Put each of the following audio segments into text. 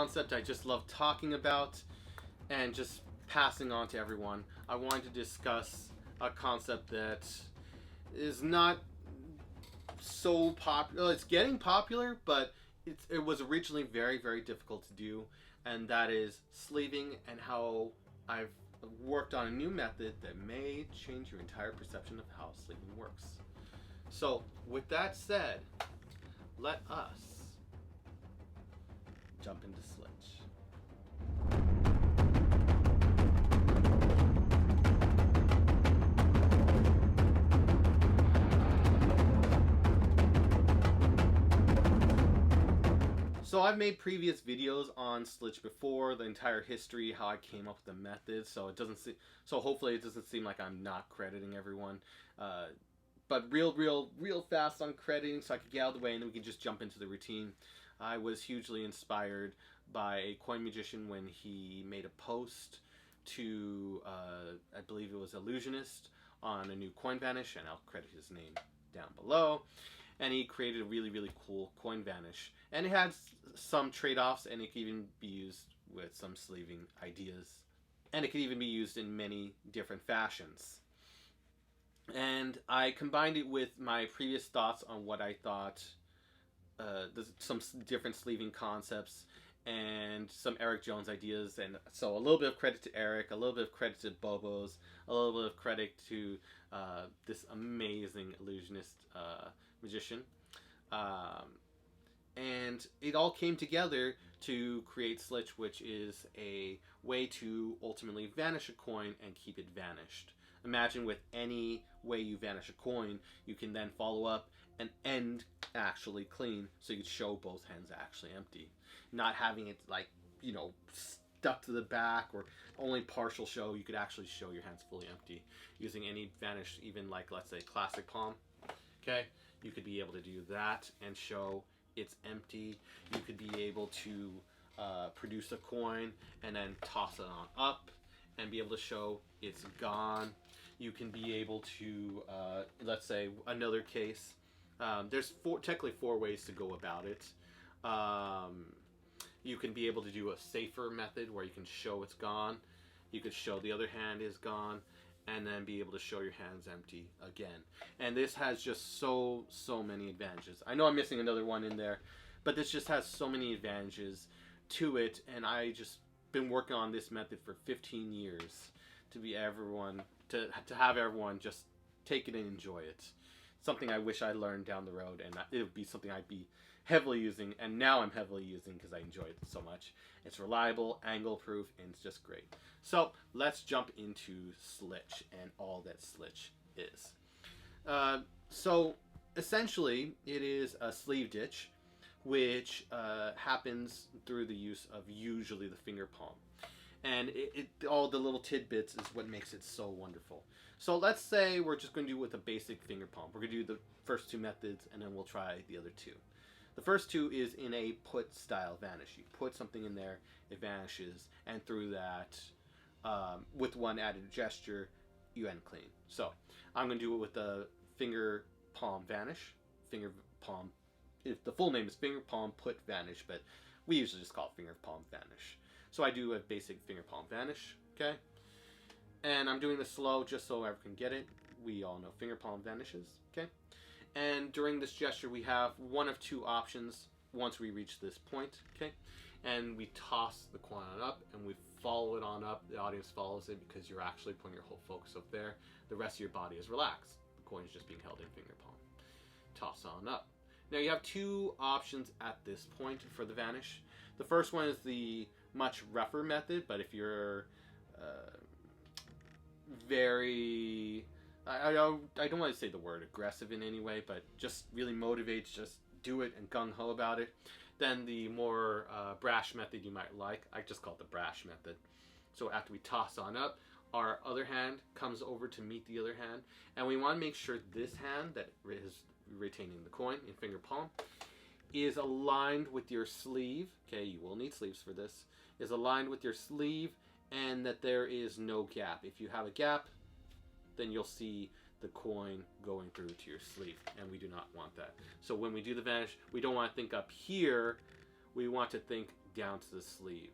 concept I just love talking about and just passing on to everyone. I wanted to discuss a concept that is not so popular. It's getting popular, but it was originally very, very difficult to do, and that is sleeving, and how I've worked on a new method that may change your entire perception of how sleeving works. So, with that said, let us jump into Slitch. So I've made previous videos on Slitch before, the entire history, how I came up with the method. So hopefully it doesn't seem like I'm not crediting everyone. But real fast on crediting, so I could get out of the way and then we can just jump into the routine. I was hugely inspired by a coin magician when he made a post to, I believe it was Illusionist, on a new coin Vanish, and I'll credit his name down below. And he created a really cool coin Vanish. And it had some trade-offs, and it could even be used with some sleeving ideas. And it could even be used in many different fashions. And I combined it with my previous thoughts on what I thought, some different sleeving concepts, and some Eric Jones ideas. And so a little bit of credit to Eric, a little bit of credit to Bobo's, a little bit of credit to this amazing illusionist magician. And it all came together to create Slitch, which is a way to ultimately vanish a coin and keep it vanished. Imagine with any way you vanish a coin, you can then follow up and end actually clean, so you can show both hands actually empty. Not having it like, you know, stuck to the back or only partial show. You could actually show your hands fully empty using any vanish, even like, let's say, classic palm. Okay, you could be able to do that and show it's empty. You could be able to produce a coin and then toss it on up and be able to show it's gone. You can be able to, let's say, another case. There's technically four ways to go about it. You can be able to do a safer method where you can show it's gone. You could show the other hand is gone, and then be able to show your hands empty again. And this has just so many advantages. I know I'm missing another one in there, but this just has so many advantages to it, and I just been working on this method for 15 years to have everyone just take it and enjoy it. Something I wish I learned down the road, and it would be something I'd be heavily using, and now I'm heavily using because I enjoy it so much. It's reliable, angle proof, and it's just great. So let's jump into Slitch and all that Slitch is. So essentially it is a sleeve ditch, which happens through the use of usually the finger palm. And all the little tidbits is what makes it so wonderful. So let's say we're just going to do it with a basic finger palm. We're going to do the first two methods, and then we'll try the other two. The first two is in a put style vanish. You put something in there, it vanishes, and through that, with one added gesture, you end clean. So I'm going to do it with the finger palm vanish. Finger palm, if the full name is finger palm put vanish, but we usually just call it finger palm vanish. So I do a basic finger palm vanish, okay? And I'm doing this slow just so everyone can get it. We all know finger palm vanishes, okay? And during this gesture, we have one of two options once we reach this point, okay? And we toss the coin on up and we follow it on up. The audience follows it because you're actually putting your whole focus up there. The rest of your body is relaxed. The coin is just being held in finger palm. Toss on up. Now you have two options at this point for the vanish. The first one is the much rougher method, but if you're very, I don't want to say the word aggressive in any way, but just really motivates, just do it and gung-ho about it, then the more brash method you might like. I just call it the brash method. So after we toss on up, our other hand comes over to meet the other hand, and we want to make sure this hand that is retaining the coin in finger palm is aligned with your sleeve. Okay, you will need sleeves for this. Is aligned with your sleeve, and that there is no gap. If you have a gap, then you'll see the coin going through to your sleeve, and we do not want that. So when we do the vanish, we don't want to think up here. We want to think down to the sleeve.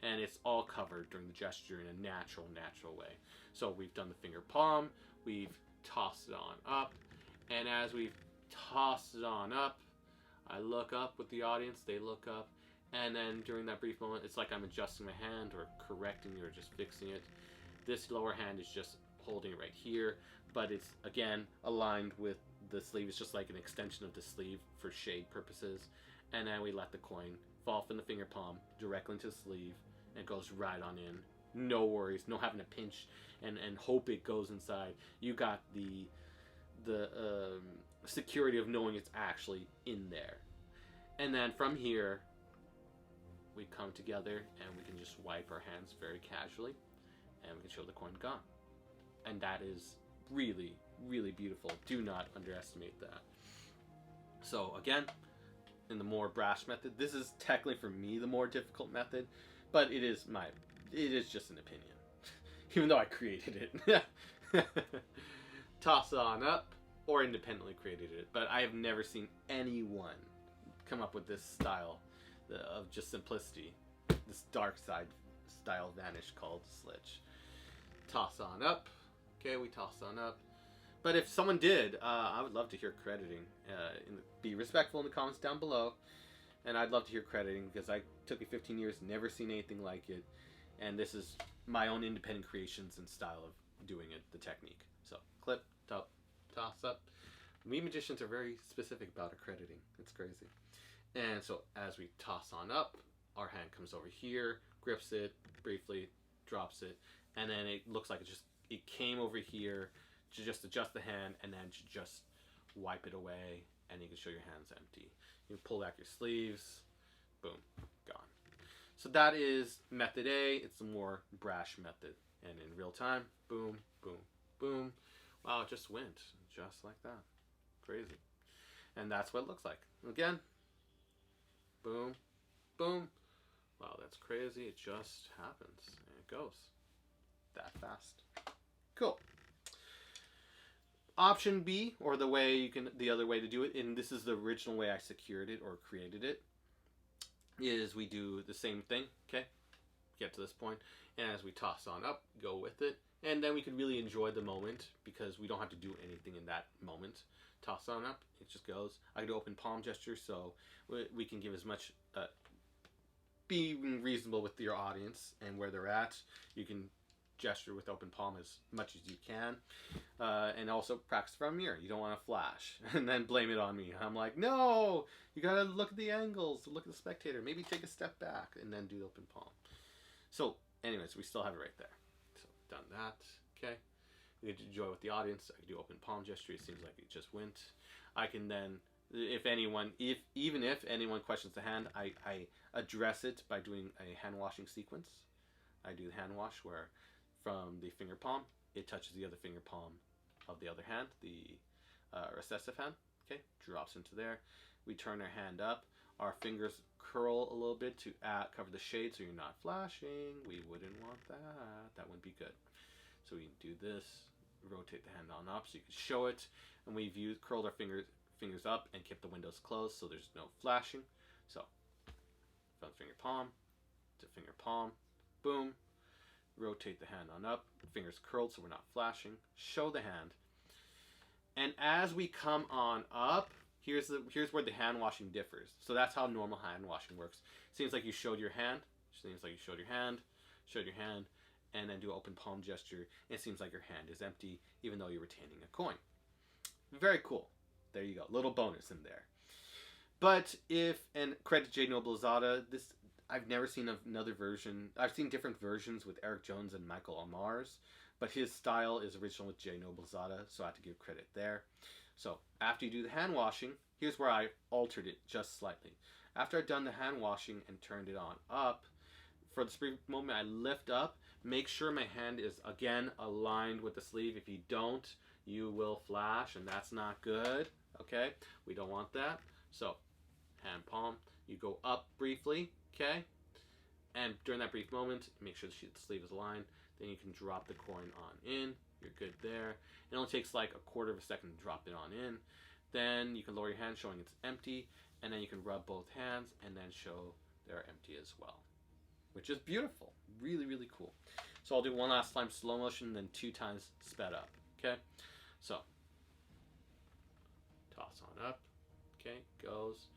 And it's all covered during the gesture in a natural way. So we've done the finger palm, we've tossed it on up, and as we've tossed it on up, I look up with the audience, they look up, and then during that brief moment, it's like I'm adjusting my hand or correcting it or just fixing it. This lower hand is just holding it right here, but it's, again, aligned with the sleeve. It's just like an extension of the sleeve for shade purposes. And then we let the coin fall from the finger palm directly into the sleeve, and it goes right on in. No worries, no having to pinch and hope it goes inside. You got the security of knowing it's actually in there. And then from here, we come together and we can just wipe our hands very casually, and we can show the coin gone. And that is really, really beautiful. Do not underestimate that. So again, in the more brash method, this is technically for me the more difficult method, but it is just an opinion. Even though I created it. Toss on up, or independently created it. But I have never seen anyone come up with this style of just simplicity. This dark side style Vanish called Slitch. Toss on up. Okay, we toss on up. But if someone did, I would love to hear crediting. Be respectful in the comments down below. And I'd love to hear crediting, because I took me 15 years, never seen anything like it. And this is my own independent creations and style of doing it, the technique. So, clip, top, toss up. We magicians are very specific about accrediting. It's crazy. And so, as we toss on up, our hand comes over here, grips it, briefly, drops it, and then it looks like it came over here to just adjust the hand, and then to just wipe it away, and you can show your hands empty. You can pull back your sleeves, boom, gone. So that is method A. It's the more brash method. And in real time, boom, boom, boom. Wow, it just went. Just like that. Crazy. And that's what it looks like. Again, boom, boom. Wow, that's crazy. It just happens. And it goes that fast. Cool. Option B, or the other way to do it, and this is the original way I secured it or created it, is we do the same thing, okay? Get to this point, and as we toss on up, go with it, and then we can really enjoy the moment, because we don't have to do anything in that moment. Toss on up, it just goes. I do open palm gesture, so we can give as much, be reasonable with your audience and where they're at. You can gesture with open palm as much as you can, and also practice from a mirror. You don't want to flash and then blame it on me. I'm like, no, you gotta look at the angles, look at the spectator, maybe take a step back and then do the open palm. So anyways, we still have it right there. So done that. Okay, you can enjoy with the audience. I can do open palm gesture. It seems like it just went. I can then, even if anyone questions the hand, I address it by doing a hand washing sequence. I do the hand wash where from the finger palm, it touches the other finger palm of the other hand, the recessive hand, okay, drops into there. We turn our hand up, our fingers curl a little bit to cover the shade so you're not flashing. We wouldn't want that. That wouldn't be good. So we can do this, rotate the hand on up so you can show it, and we've curled our fingers up and kept the windows closed so there's no flashing. So from finger palm to finger palm, boom. Rotate the hand on up, fingers curled so we're not flashing, show the hand, and as we come on up, here's where the hand washing differs. So that's how normal hand washing works. Seems like you showed your hand, showed your hand, and then do an open palm gesture. It seems like your hand is empty, even though you're retaining a coin. Very cool. There you go, little bonus in there. But and credit J Noblezada, I've never seen another version. I've seen different versions with Eric Jones and Michael Amar's, but his style is original with J Noblezada, so I have to give credit there. So after you do the hand washing, here's where I altered it just slightly. After I've done the hand washing and turned it on up, for the brief moment I lift up, make sure my hand is again aligned with the sleeve. If you don't, you will flash, and that's not good. Okay, we don't want that. So hand palm, you go up briefly. Okay, and during that brief moment, make sure the sleeve is aligned. Then you can drop the coin on in. You're good there. It only takes like a quarter of a second to drop it on in. Then you can lower your hand, showing it's empty, and then you can rub both hands and then show they're empty as well, which is beautiful. Really, really cool. So I'll do one last time slow motion, then 2 times sped up. Okay, so toss on up. Okay, goes.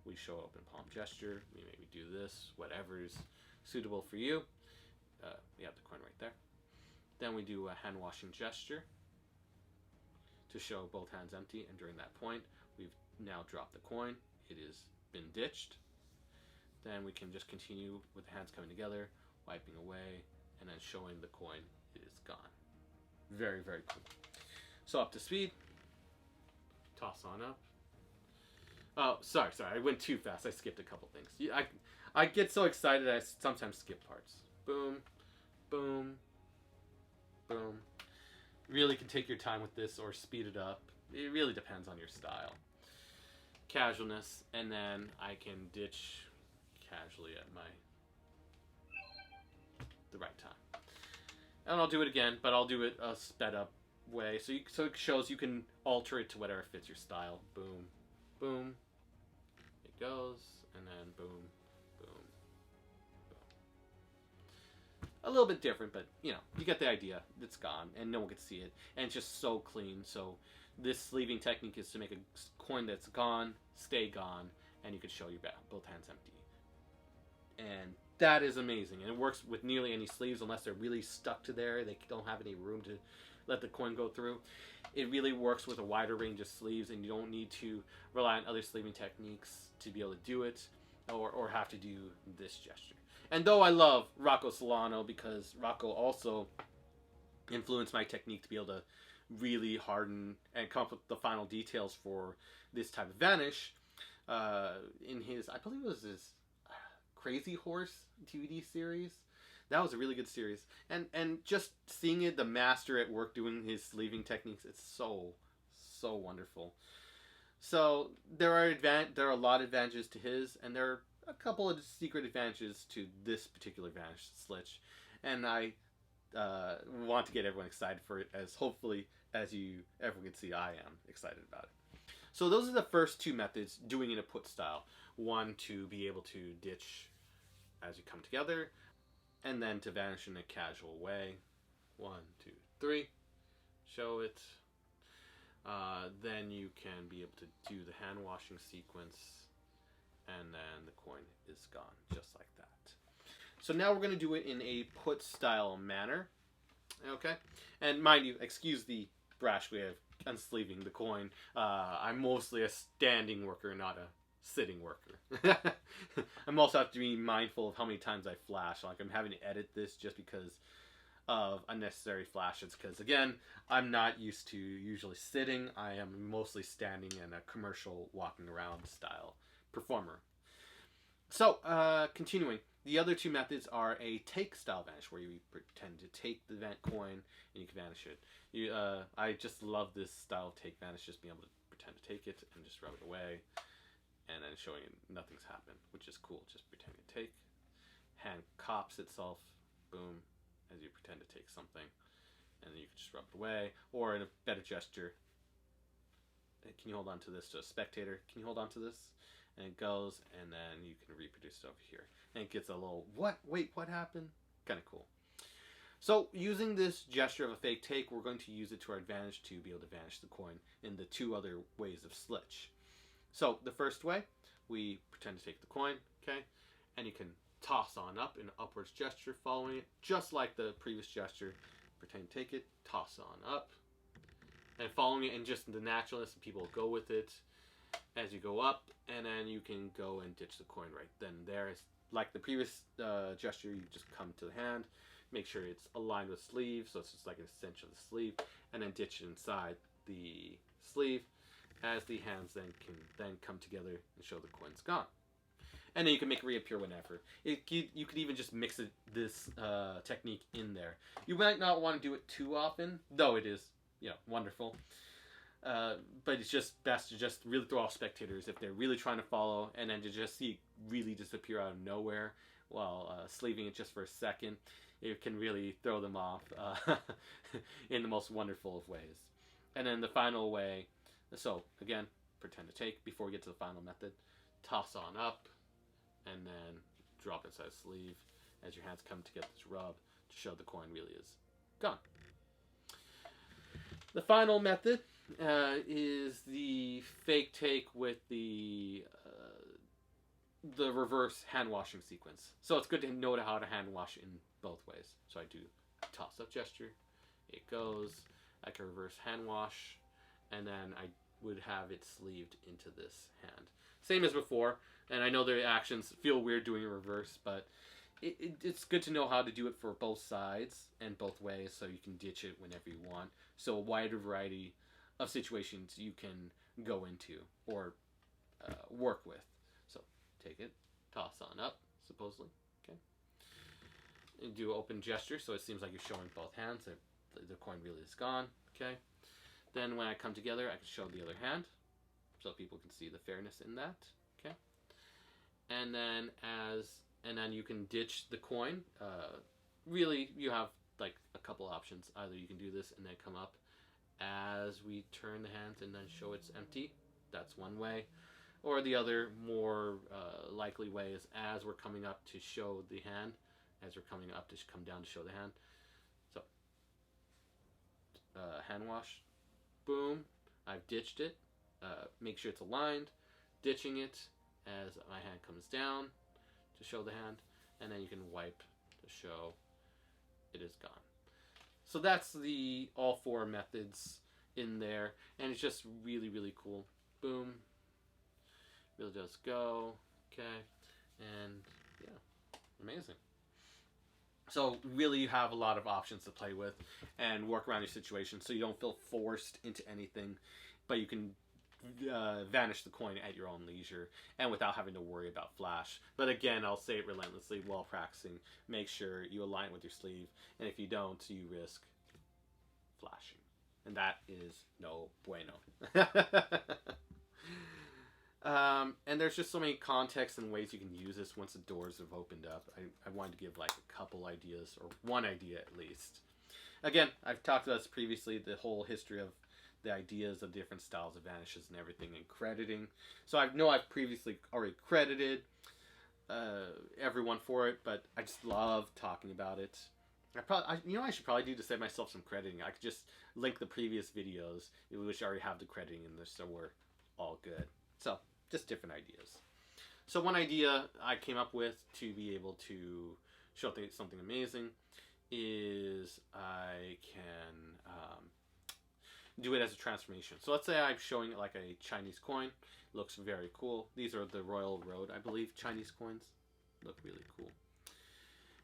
We show open palm gesture. We maybe do this, whatever is suitable for you. We have the coin right there. Then we do a hand washing gesture to show both hands empty, and during that point, we've now dropped the coin. It has been ditched. Then we can just continue with the hands coming together, wiping away, and then showing the coin is gone. Very, very cool. So up to speed. Toss on up. Oh, sorry, I went too fast. I skipped a couple things. I get so excited I sometimes skip parts. Boom, boom, boom. Really can take your time with this or speed it up. It really depends on your style. Casualness, and then I can ditch casually at the right time. And I'll do it again, but I'll do it a sped up way. So it shows you can alter it to whatever fits your style. Boom, boom. It goes, and then boom, boom, boom. A little bit different, but you know, you get the idea. It's gone, and no one can see it, and it's just so clean. So this sleeving technique is to make a coin that's gone, stay gone, and you can show your both hands empty. And that is amazing, and it works with nearly any sleeves unless they're really stuck to there. They don't have any room to let the coin go through. It really works with a wider range of sleeves, and you don't need to rely on other sleeving techniques to be able to do it, or have to do this gesture. And though I love Rocco Solano, because Rocco also influenced my technique to be able to really harden and come up with the final details for this type of Vanish, in his, I believe it was his Crazy Horse DVD series. That was a really good series, and just seeing it, the master at work doing his sleeving techniques, it's so wonderful. So there are a lot of advantages to his, and there are a couple of secret advantages to this particular Vanish Slitch, and I want to get everyone excited for it, as hopefully as everyone can see, I am excited about it. So those are the first 2 methods, doing in a put style. One, to be able to ditch as you come together, and then to vanish in a casual way. 1, 2, 3. Show it. Then you can be able to do the hand washing sequence, and then the coin is gone, just like that. So now we're going to do it in a put style manner. Okay? And mind you, excuse the brash way of unsleeving the coin. I'm mostly a standing worker, not a sitting worker. I'm also have to be mindful of how many times I flash. Like, I'm having to edit this just because of unnecessary flashes, because again, I'm not used to usually sitting. I am mostly standing in a commercial walking around style performer. So continuing, the other 2 methods are a take style vanish, where you pretend to take the coin and you can vanish it. I just love this style of take vanish, just being able to pretend to take it and just rub it away, and then showing nothing's happened, which is cool. Just pretending to take. Hand cops itself, boom, as you pretend to take something, and then you can just rub it away. Or in a better gesture, can you hold on to this? To a spectator, can you hold on to this? And it goes, and then you can reproduce it over here. And it gets a little, what? Wait, what happened? Kind of cool. So using this gesture of a fake take, we're going to use it to our advantage to be able to vanish the coin in the 2 other ways of Slitch. So the first way, we pretend to take the coin, okay? And you can toss on up in an upwards gesture following it, just like the previous gesture. Pretend to take it, toss on up, and following it, and just the naturalness, people go with it as you go up, and then you can go and ditch the coin right then and there. It's like the previous gesture, you just come to the hand, make sure it's aligned with sleeve, so it's just like an extension of the sleeve, and then ditch it inside the sleeve, as the hands then can come together and show the coin's gone. And then you can make it reappear whenever. You could even just mix this technique in there. You might not want to do it too often, though it is, wonderful. But it's just best to just really throw off spectators if they're really trying to follow, and then to just see it really disappear out of nowhere while sleeving it just for a second. It can really throw them off in the most wonderful of ways. And then the final way, so again, pretend to take before we get to the final method. Toss on up, and then drop inside the sleeve as your hands come to get this rub to show the coin really is gone. The final method is the fake take with the reverse hand washing sequence. So it's good to know how to hand wash in both ways. So I do a toss up gesture, it goes, I can reverse hand wash, and then I would have it sleeved into this hand. Same as before, and I know the actions feel weird doing a reverse, but it's good to know how to do it for both sides and both ways so you can ditch it whenever you want. So a wider variety of situations you can go into or work with. So take it, toss on up, supposedly, okay? And do open gesture so it seems like you're showing both hands. The coin really is gone, okay? Then when I come together, I can show the other hand so people can see the fairness in that, okay? And then you can ditch the coin. Really, you have like a couple options. Either you can do this and then come up as we turn the hands and then show it's empty. That's one way. Or the other, more likely way is as we're coming up to show the hand, as we're coming up to come down to show the hand. So, hand wash, boom, I've ditched it. Make sure it's aligned, ditching it as my hand comes down to show the hand, and then you can wipe to show it is gone. So that's the all four methods in there, and it's just really, really cool. Boom, really does go, okay, and yeah, amazing. So really you have a lot of options to play with and work around your situation so you don't feel forced into anything, but you can vanish the coin at your own leisure and without having to worry about flash. But again, I'll say it relentlessly while practicing. Make sure you align with your sleeve, and if you don't, you risk flashing. And that is no bueno. And there's just so many contexts and ways you can use this once the doors have opened up. I wanted to give like a couple ideas, or one idea at least. Again, I've talked about this previously, the whole history of the ideas of different styles of vanishes and everything, and crediting. So I know I've previously already credited everyone for it, but I just love talking about it. I should probably do to save myself some crediting. I could just link the previous videos, which already have the crediting in there, so we're all good. So, just different ideas. So one idea I came up with to be able to show something amazing is I can do it as a transformation. So let's say I'm showing it like a Chinese coin. Looks very cool. These are the Royal Road, I believe, Chinese coins. Look really cool.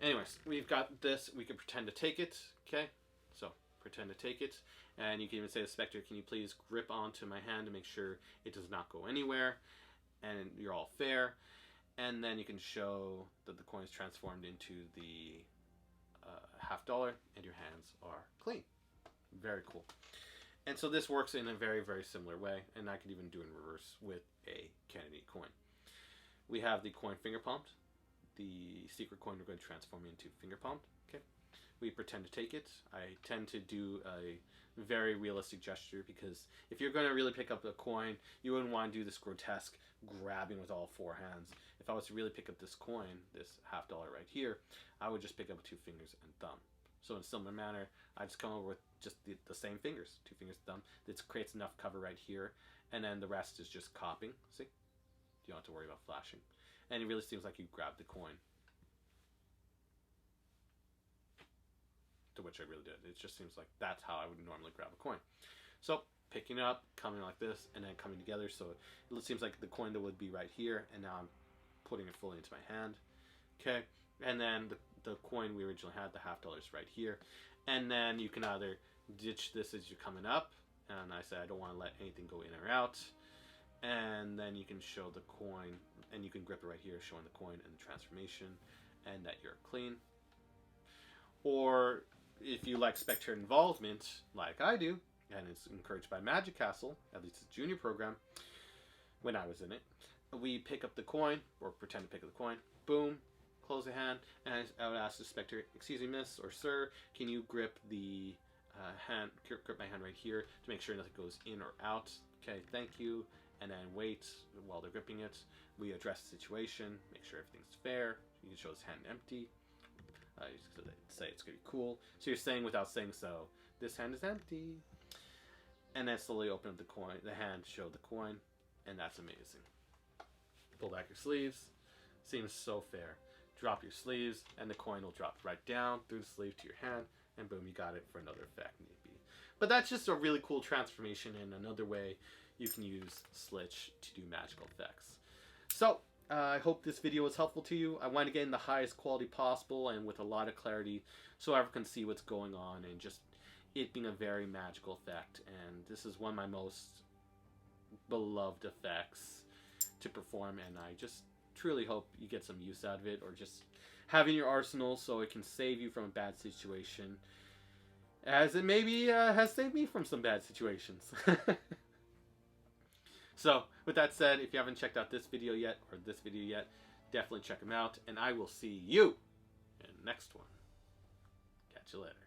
Anyways, we've got this. We can pretend to take it. Okay, so pretend to take it. And you can even say to the spectator, can you please grip onto my hand to make sure it does not go anywhere? And you're all fair. And then you can show that the coin is transformed into the $50 and your hands are clean. Very cool. And so this works in a very, very similar way. And I can even do in reverse with a Kennedy coin. We have the coin finger palmed. The secret coin we're going to transform into finger palmed. Okay. We pretend to take it. I tend to do a very realistic gesture because if you're going to really pick up a coin, you wouldn't want to do this grotesque grabbing with all four hands. If I was to really pick up this coin, this $50 right here, I would just pick up with 2 fingers and thumb. So in a similar manner, I just come over with just the same fingers, 2 fingers and thumb. This creates enough cover right here, and then the rest is just copying. See? You don't have to worry about flashing. And it really seems like you grabbed the coin. To which I really did. It just seems like that's how I would normally grab a coin. So picking up, coming like this, and then coming together. So it seems like the coin that would be right here, and now I'm putting it fully into my hand. Okay, and then the coin we originally had, the $50 right here. And then you can either ditch this as you're coming up, and I say I don't want to let anything go in or out. And then you can show the coin, and you can grip it right here, showing the coin and the transformation, and that you're clean. Or if you like spectator involvement, like I do, and it's encouraged by Magic Castle, at least the junior program, when I was in it, we pick up the coin, or pretend to pick up the coin, boom, close the hand, and I would ask the spectator, excuse me, miss, or sir, can you grip the grip my hand right here to make sure nothing goes in or out. Okay, thank you. And then wait while they're gripping it. We address the situation, make sure everything's fair. You can show his hand empty. Say it's gonna be cool. So you're saying without saying so. This hand is empty. And then slowly open up the hand, show the coin, and that's amazing. Pull back your sleeves. Seems so fair. Drop your sleeves, and the coin will drop right down through the sleeve to your hand, and boom, you got it for another effect maybe. But that's just a really cool transformation and another way you can use Slitch to do magical effects. So, I hope this video was helpful to you. I want to get in the highest quality possible and with a lot of clarity so everyone can see what's going on and just it being a very magical effect. And this is one of my most beloved effects to perform, and I just truly hope you get some use out of it or just have it in your arsenal so it can save you from a bad situation, as it maybe has saved me from some bad situations. So, with that said, if you haven't checked out this video yet, or this video yet, definitely check them out, and I will see you in the next one. Catch you later.